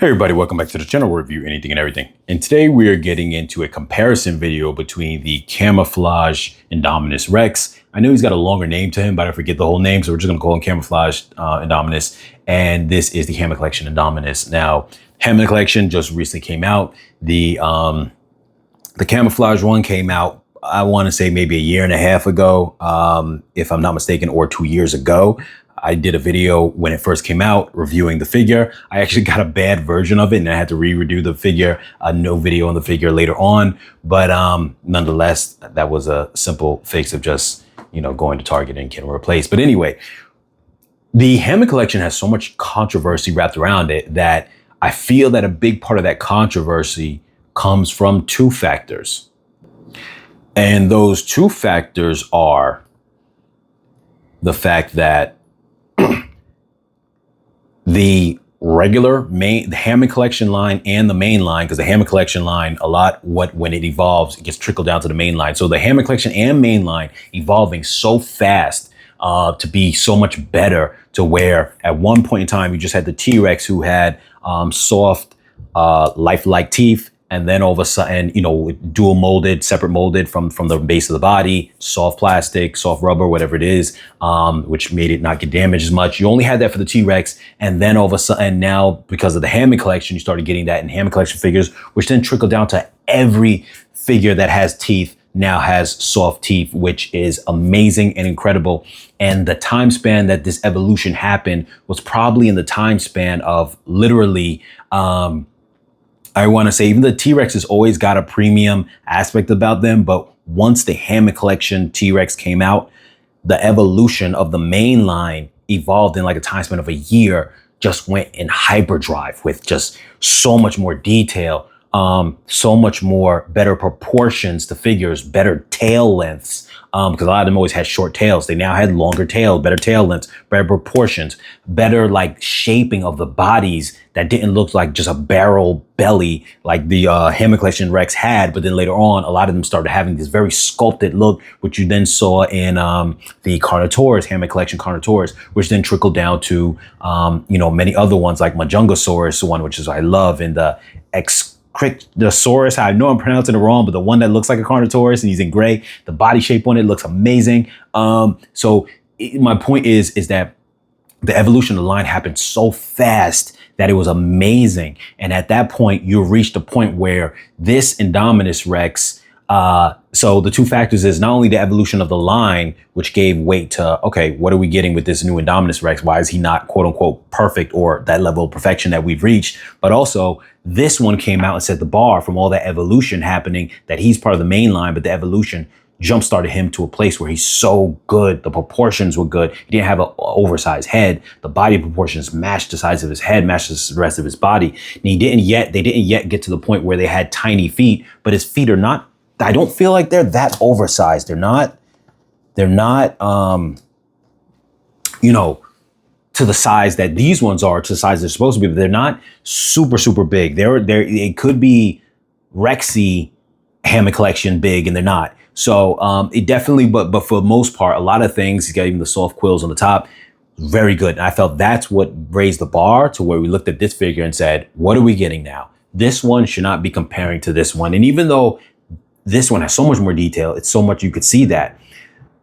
Hey everybody, welcome back to the channel where we review anything and everything. And today we are getting into a comparison video between the Camouflage Indominus Rex. I know he's got a longer name to him, but I forget the whole name, so we're just gonna call him Camouflage Indominus. And this is the Hammond Collection Indominus. Now, Hammond Collection just recently came out. The Camouflage one came out, I wanna say maybe a year and a half ago, if I'm not mistaken, or 2 years ago. I did a video when it first came out reviewing the figure. I actually got a bad version of it and I had to redo the figure, no video on the figure later on. But nonetheless, that was a simple fix of just, going to Target and getting replaced. But anyway, the Hammond Collection has so much controversy wrapped around it that I feel that a big part of that controversy comes from two factors. And those two factors are the fact that the Hammond Collection line and the main line, because the Hammond Collection line, when it evolves, it gets trickled down to the main line. So the Hammond Collection and main line evolving so fast to be so much better, to where at one point in time, you just had the T-Rex who had soft, lifelike teeth. And then all of a sudden, dual molded, separate molded from the base of the body, soft plastic, soft rubber, whatever it is, which made it not get damaged as much. You only had that for the T-Rex. And then all of a sudden now, because of the Hammond Collection, you started getting that in Hammond Collection figures, which then trickled down to every figure that has teeth now has soft teeth, which is amazing and incredible. And the time span that this evolution happened was probably in the time span of literally, I want to say even the T-Rex has always got a premium aspect about them. But once the Hammond Collection T-Rex came out, the evolution of the main line evolved in like a time span of a year, just went in hyperdrive with just so much more detail, so much more better proportions to figures, better tail lengths, because a lot of them always had short tails. They now had longer tail, better tail lengths, better proportions, better like shaping of the bodies that didn't look like just a barrel belly like the Hammond Collection Rex had. But then later on, a lot of them started having this very sculpted look, which you then saw in the Carnotaurus, Hammond Collection Carnotaurus, which then trickled down to many other ones like Majungasaurus, one which is I love, and the Crichtosaurus. I know I'm pronouncing it wrong, but the one that looks like a Carnotaurus and he's in gray, the body shape on it looks amazing. My point is that the evolution of the line happened so fast that it was amazing. And at that point, you reached a point where this Indominus Rex, so the two factors is not only the evolution of the line, which gave weight to, okay, what are we getting with this new Indominus Rex? Why is he not quote unquote perfect or that level of perfection that we've reached? But also this one came out and set the bar from all that evolution happening, that he's part of the main line, but the evolution jump started him to a place where he's so good. The proportions were good. He didn't have an oversized head. The body proportions matched the size of his head, matched the rest of his body. And they didn't yet get to the point where they had tiny feet, but his feet are not, I don't feel like they're that oversized. They're not, to the size that these ones are, to the size they're supposed to be, but they're not super, super big. It could be Rexy Hammond Collection big, and they're not. So it definitely, but for the most part, a lot of things, he's got even the soft quills on the top, very good. And I felt that's what raised the bar to where we looked at this figure and said, what are we getting now? This one should not be comparing to this one. And even though this one has so much more detail, it's so much you could see that,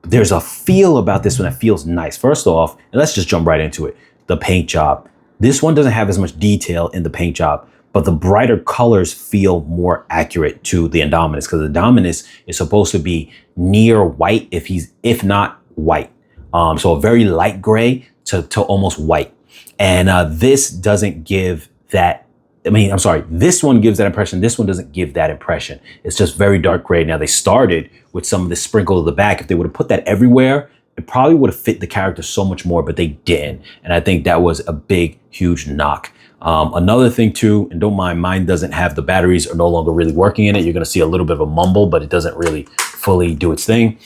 there's a feel about this one that feels nice. First off, and let's just jump right into it, the paint job. This one doesn't have as much detail in the paint job, but the brighter colors feel more accurate to the Indominus, because the Indominus is supposed to be near white, if not white. So a very light gray to almost white. And this doesn't give that. This one gives that impression. This one doesn't give that impression. It's just very dark gray. Now they started with some of the sprinkle of the back. If they would have put that everywhere, it probably would have fit the character so much more, but they didn't. And I think that was a big, huge knock. Another thing too, and don't mind, mine doesn't have, the batteries are no longer really working in it. You're going to see a little bit of a mumble, but it doesn't really fully do its thing.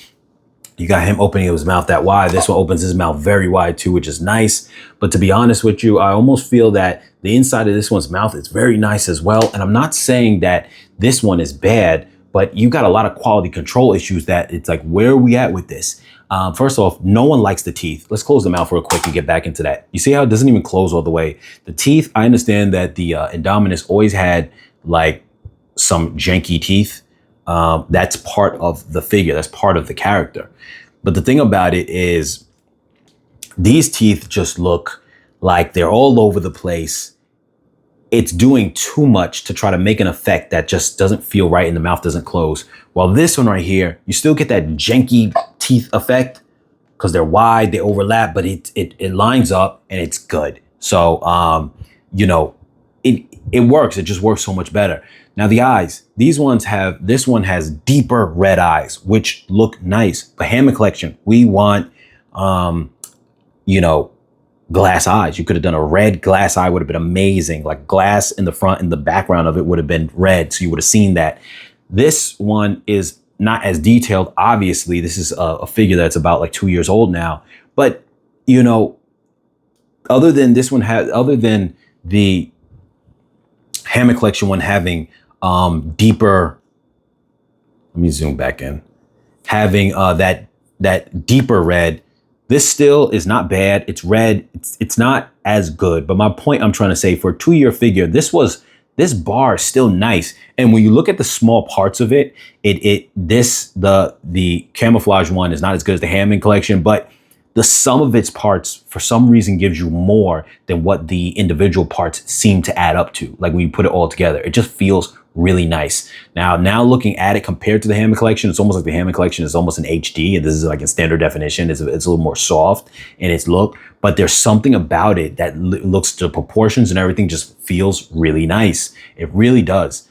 You got him opening his mouth that wide. This one opens his mouth very wide too, which is nice. But to be honest with you, I almost feel that the inside of this one's mouth is very nice as well. And I'm not saying that this one is bad, but you got a lot of quality control issues that it's like, where are we at with this? First off, no one likes the teeth. Let's close them out real quick and get back into that. You see how it doesn't even close all the way? The teeth, I understand that the Indominus always had like some janky teeth. That's part of the figure. That's part of the character. But the thing about it is these teeth just look like they're all over the place. It's doing too much to try to make an effect that just doesn't feel right and the mouth doesn't close. While this one right here, you still get that janky teeth effect because they're wide, they overlap, but it lines up and it's good. So, you know, it works. It just works so much better. Now the eyes, this one has deeper red eyes, which look nice. But Hammond Collection, we want, you know, glass eyes. You could have done a red glass eye, would have been amazing. Like glass in the front and the background of it would have been red. So you would have seen that. This one is not as detailed. Obviously, this is a figure that's about like 2 years old now. But, you know, other than the Hammond Collection one having deeper, let me zoom back in, having that deeper red, this still is not bad. It's red. It's not as good. But my point I'm trying to say, for a 2-year figure, this bar is still nice. And when you look at the small parts of it, the Camouflage one is not as good as the Hammond Collection, but the sum of its parts for some reason gives you more than what the individual parts seem to add up to. Like when you put it all together, it just feels really nice. Now looking at it compared to the Hammond Collection, it's almost like the Hammond Collection is almost in HD, and this is like in standard definition. It's a little more soft in its look, but there's something about it that looks to proportions and everything just feels really nice. It really does.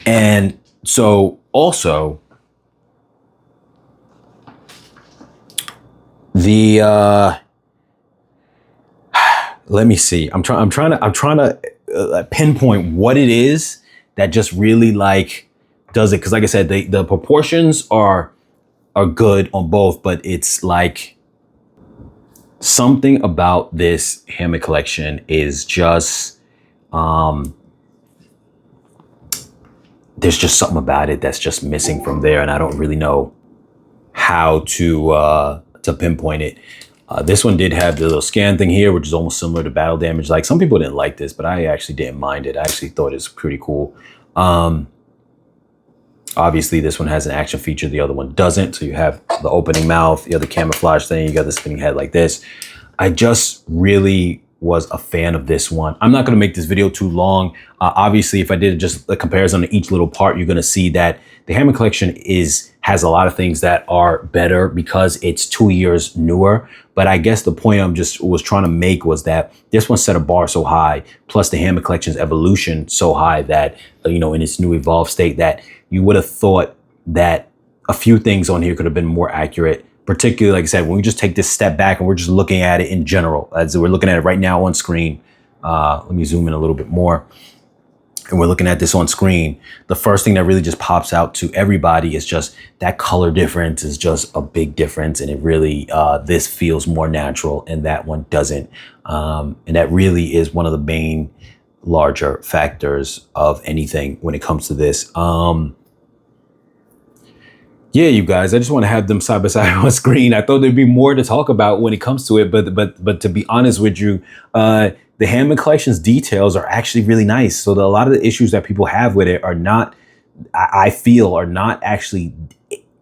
And so also the let me see. I'm trying to pinpoint what it is that just really like does it, because like I said, the proportions are good on both, but it's like something about this Hammond Collection is just there's just something about it that's just missing from there, and I don't really know how to pinpoint it. This one did have the little scan thing here, which is almost similar to battle damage. Like some people didn't like this, but I actually didn't mind it. I actually thought it was pretty cool. Obviously, this one has an action feature. The other one doesn't. So you have the opening mouth, you have the camouflage thing, you got the spinning head like this. I just really was a fan of this one. I'm not going to make this video too long. Obviously, if I did just a comparison to each little part, you're going to see that the Hammond Collection has a lot of things that are better because it's 2 years newer. But I guess the point was trying to make was that this one set a bar so high, plus the Hammond Collection's evolution so high that, you know, in its new evolved state, that you would have thought that a few things on here could have been more accurate. Particularly, like I said, when we just take this step back and we're just looking at it in general, as we're looking at it right now on screen. Let me zoom in a little bit more. And we're looking at this on screen. The first thing that really just pops out to everybody is just that color difference is just a big difference. And it really, this feels more natural and that one doesn't. And that really is one of the main larger factors of anything when it comes to this. Yeah, you guys, I just want to have them side by side on screen. I thought there'd be more to talk about when it comes to it, but to be honest with you, the Hammond Collection's details are actually really nice. So a lot of the issues that people have with it are not, I feel, are not actually,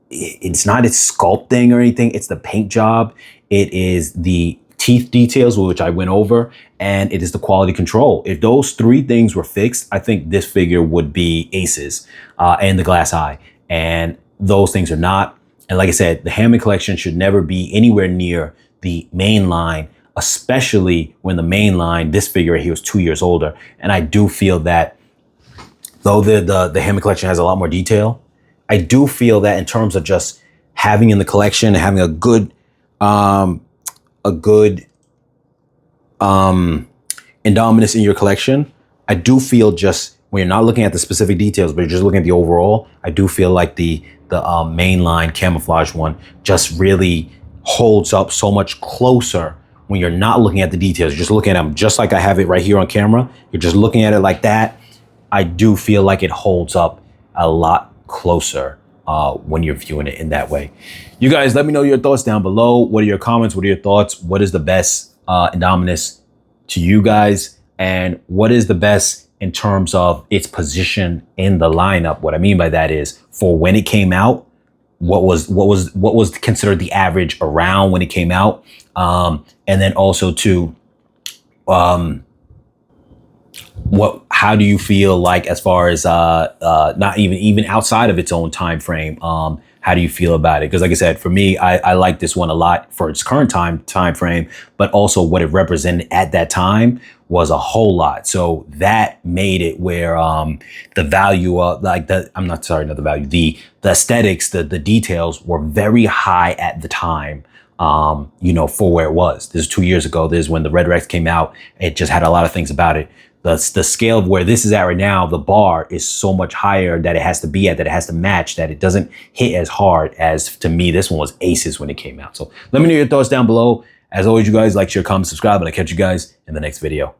it's not its sculpting or anything. It's the paint job. It is the teeth details, which I went over, and it is the quality control. If those three things were fixed, I think this figure would be aces, and the glass eye. And those things are not. And like I said, the Hammond Collection should never be anywhere near the main line, especially when the main line, this figure right here, was 2 years older. And I do feel that though the Hammond Collection has a lot more detail, I do feel that in terms of just having in the collection and having a good Indominus in your collection, I do feel just when you're not looking at the specific details, but you're just looking at the overall, I do feel like the mainline Camouflage one just really holds up so much closer when you're not looking at the details. You're just looking at them just like I have it right here on camera. You're just looking at it like that. I do feel like it holds up a lot closer when you're viewing it in that way. You guys, let me know your thoughts down below. What are your comments? What are your thoughts? What is the best Indominus to you guys? And what is the best in terms of its position in the lineup? What I mean by that is, for when it came out, what was considered the average around when it came out, and then also to how do you feel like, as far as not even outside of its own time frame, how do you feel about it? Because like I said, for me, I like this one a lot for its current time frame, but also what it represented at that time was a whole lot. So that made it where the value of, like, the aesthetics, the details were very high at the time. You know, for where it was. This is 2 years ago. This is when the Red Rex came out. It just had a lot of things about it. The scale of where this is at right now, the bar is so much higher that it has to be at, that it has to match, that it doesn't hit as hard as, to me, this one was aces when it came out. So let me know your thoughts down below. As always, you guys, like, share, comment, subscribe, and I'll catch you guys in the next video.